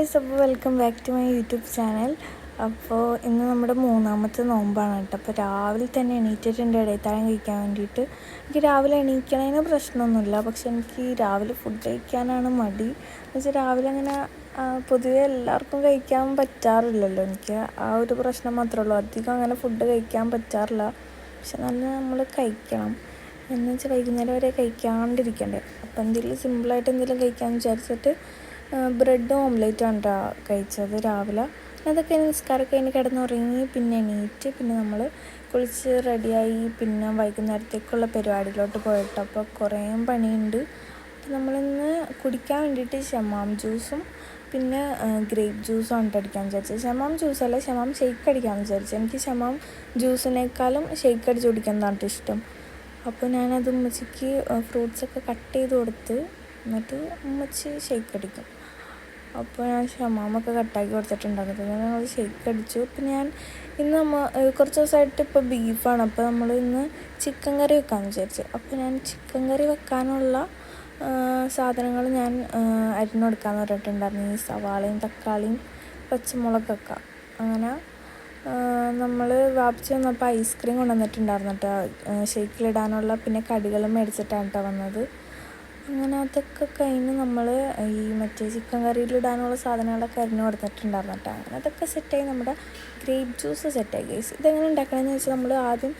Guys, അപ്പോൾ welcome back to my YouTube channel. അപ്പോൾ ഇന്ന് നമ്മുടെ മൂന്നാമത്തെ നോമ്പാണ് കേട്ടോ. അപ്പോൾ രാവിലെ തന്നെ എണീറ്റിട്ടുണ്ട് ഇടയത്താഴം കഴിക്കാൻ വേണ്ടിയിട്ട്. എനിക്ക് രാവിലെ എണീക്കണതിന് പ്രശ്നമൊന്നുമില്ല, പക്ഷെ എനിക്ക് രാവിലെ ഫുഡ് കഴിക്കാനാണ് മടി. എന്നുവെച്ചാൽ രാവിലെ അങ്ങനെ പൊതുവേ എല്ലാവർക്കും കഴിക്കാൻ പറ്റാറില്ലല്ലോ. എനിക്ക് ആ ഒരു പ്രശ്നം മാത്രമേ ഉള്ളൂ. അധികം അങ്ങനെ ഫുഡ് കഴിക്കാൻ പറ്റാറില്ല. പക്ഷെ നല്ല നമ്മൾ കഴിക്കണം എന്ന് വെച്ചാൽ വൈകുന്നേരം വരെ കഴിക്കാണ്ടിരിക്കണ്ടേ. അപ്പോൾ എന്തെങ്കിലും സിമ്പിളായിട്ട് എന്തെങ്കിലും കഴിക്കാമെന്ന് വിചാരിച്ചിട്ട് ബ്രെഡ് ഓംലേറ്റാണ് കേട്ടോ കഴിച്ചത് രാവിലെ. അതൊക്കെ നിസ്കാരമൊക്കെ കഴിഞ്ഞ് കിടന്നുറങ്ങി, പിന്നെ എണീറ്റ് പിന്നെ നമ്മൾ കുളിച്ച് റെഡിയായി. പിന്നെ വൈകുന്നേരത്തേക്കുള്ള പരിപാടിയിലോട്ട് പോയിട്ട് അപ്പോൾ കുറേ പണിയുണ്ട്. അപ്പോൾ നമ്മളിന്ന് കുടിക്കാൻ വേണ്ടിയിട്ട് ഷമാം ജ്യൂസും പിന്നെ ഗ്രേപ്പ് ജ്യൂസും ആണ് അടിക്കാൻ വിചാരിച്ചത്. ഷമാം ജ്യൂസല്ല, ഷമാം ഷെയ്ക്ക് അടിക്കാമെന്ന് വിചാരിച്ചു. എനിക്ക് ഷമാം ജ്യൂസിനേക്കാളും ഷെയ്ക്ക് അടിച്ച് കുടിക്കുന്നതാണ് ഇഷ്ടം. അപ്പോൾ ഞാനത് ഉമ്മച്ചിക്ക് ഫ്രൂട്ട്സൊക്കെ കട്ട് ചെയ്ത് കൊടുത്ത് എന്നിട്ട് ഉമ്മച്ചി ഷെയ്ക്ക് അടിക്കും. അപ്പോൾ ഞാൻ ഷമാമൊക്കെ കട്ടാക്കി കൊടുത്തിട്ടുണ്ടായിരുന്നു. പിന്നെ ഞങ്ങൾ ഷെയ്ക്ക് അടിച്ചു. പിന്നെ ഞാൻ ഇന്ന് കുറച്ച് ദിവസമായിട്ട് ഇപ്പോൾ ബീഫാണ്. അപ്പോൾ നമ്മൾ ഇന്ന് ചിക്കൻ കറി വെക്കാമെന്ന് വിചാരിച്ചു. അപ്പോൾ ഞാൻ ചിക്കൻ കറി വെക്കാനുള്ള സാധനങ്ങൾ ഞാൻ അരിഞ്ഞെടുക്കാമെന്ന് പറഞ്ഞിട്ടുണ്ടായിരുന്നു. ഈ സവാളയും തക്കാളിയും പച്ചമുളകൊക്കെ. അങ്ങനെ നമ്മൾ വാപ്പിച്ച് വന്നപ്പോൾ ഐസ്ക്രീം കൊണ്ടുവന്നിട്ടുണ്ടായിരുന്നു കേട്ടോ ഷെയ്ക്കിലിടാനുള്ള. പിന്നെ കടികളും മേടിച്ചിട്ടാണ് കേട്ടോ വന്നത്. അങ്ങനെ അതൊക്കെ കഴിഞ്ഞ് നമ്മൾ ഈ മറ്റേ ചിക്കൻ കറിയിലിടാനുള്ള സാധനങ്ങളൊക്കെ അരിഞ്ഞ് കൊടുത്തിട്ടുണ്ടായിരുന്നു കേട്ടോ. അങ്ങനെ അതൊക്കെ സെറ്റായി. നമ്മുടെ ഗ്രേപ്പ് ജ്യൂസ് സെറ്റായി ഗൈസ്. ഇതെങ്ങനെ ഉണ്ടാക്കണമെന്ന് വെച്ചാൽ നമ്മൾ ആദ്യം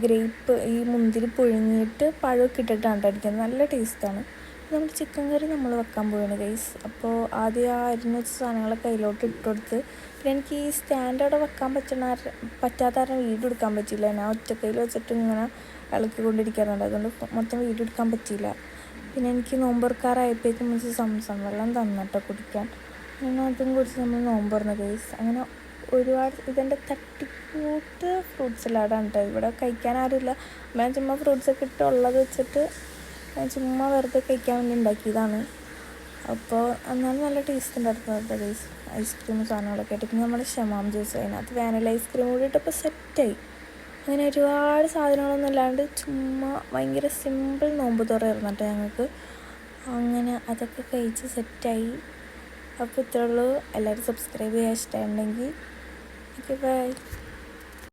ഗ്രേപ്പ് ഈ മുന്തിരി പുഴുങ്ങിയിട്ട് പഴമൊക്കെ ഇട്ടിട്ടാണ് അടിക്കുന്നത്. നല്ല ടേസ്റ്റാണ്. നമ്മുടെ ചിക്കൻ കറി നമ്മൾ വെക്കാൻ പോവുകയാണ് ഗൈസ്. അപ്പോൾ ആദ്യം ആ അരിഞ്ഞ വെച്ച സാധനങ്ങളൊക്കെ കയ്യിലോട്ട് ഇട്ടുകൊടുത്ത്, പിന്നെ എനിക്ക് ഈ സ്റ്റാൻഡ് അവിടെ വെക്കാൻ പറ്റാത്ത കാരണം വീഡിയോ എടുക്കാൻ പറ്റിയില്ല. ഞാൻ ഒറ്റക്കൈയിൽ വെച്ചിട്ട് ഇങ്ങനെ ഇളക്കിക്കൊണ്ടിരിക്കാറുണ്ട്, അതുകൊണ്ട് മൊത്തം വീഡിയോ എടുക്കാൻ പറ്റിയില്ല. പിന്നെ എനിക്ക് നോമ്പുറക്കാറായപ്പോഴേക്കും വെച്ച് സംസം വെള്ളം തന്നിട്ടോ കുടിക്കാൻ. അങ്ങനെ അതും കുടിച്ച് നമ്മൾ നോമ്പ് തുറന്നു ഗൈസ്. അങ്ങനെ ഒരുപാട് ഇതെൻ്റെ തട്ടിക്കൂട്ട് ഫ്രൂട്ട്സ് സലാഡാണ് കേട്ടോ. ഇവിടെ കഴിക്കാൻ ആരുമില്ല. ഞാൻ ചുമ്മാ ഫ്രൂട്ട്സൊക്കെ ഇട്ട് ഉള്ളത് വെച്ചിട്ട് ചുമ്മാ വെറുതെ കഴിക്കാൻ വേണ്ടി ഉണ്ടാക്കിയതാണ്. അപ്പോൾ എന്നാലും നല്ല ടേസ്റ്റ് ഉണ്ടായിരുന്നു കേട്ടോ ഗൈസ്. ഐസ്ക്രീമും സാധനങ്ങളൊക്കെ ആയിട്ട്. പിന്നെ നമ്മുടെ ഷമാം ജ്യൂസ് അതിനകത്ത് വാനില ഐസ്ക്രീം കൂടി ഇട്ടപ്പോൾ സെറ്റായി. അങ്ങനെ ഒരുപാട് സാധനങ്ങളൊന്നും ഇല്ലാണ്ട് ചുമ്മാ ഭയങ്കര സിമ്പിൾ നോമ്പ് തുറയായിരുന്നു കേട്ടോ ഞങ്ങൾക്ക്. അങ്ങനെ അതൊക്കെ കഴിച്ച് സെറ്റായി. അപ്പോൾ ഇത്രയുള്ളൂ. എല്ലാവരും സബ്സ്ക്രൈബ് ചെയ്യാൻ ഇഷ്ടമുണ്ടെങ്കിൽ ഓക്കെ ബൈ.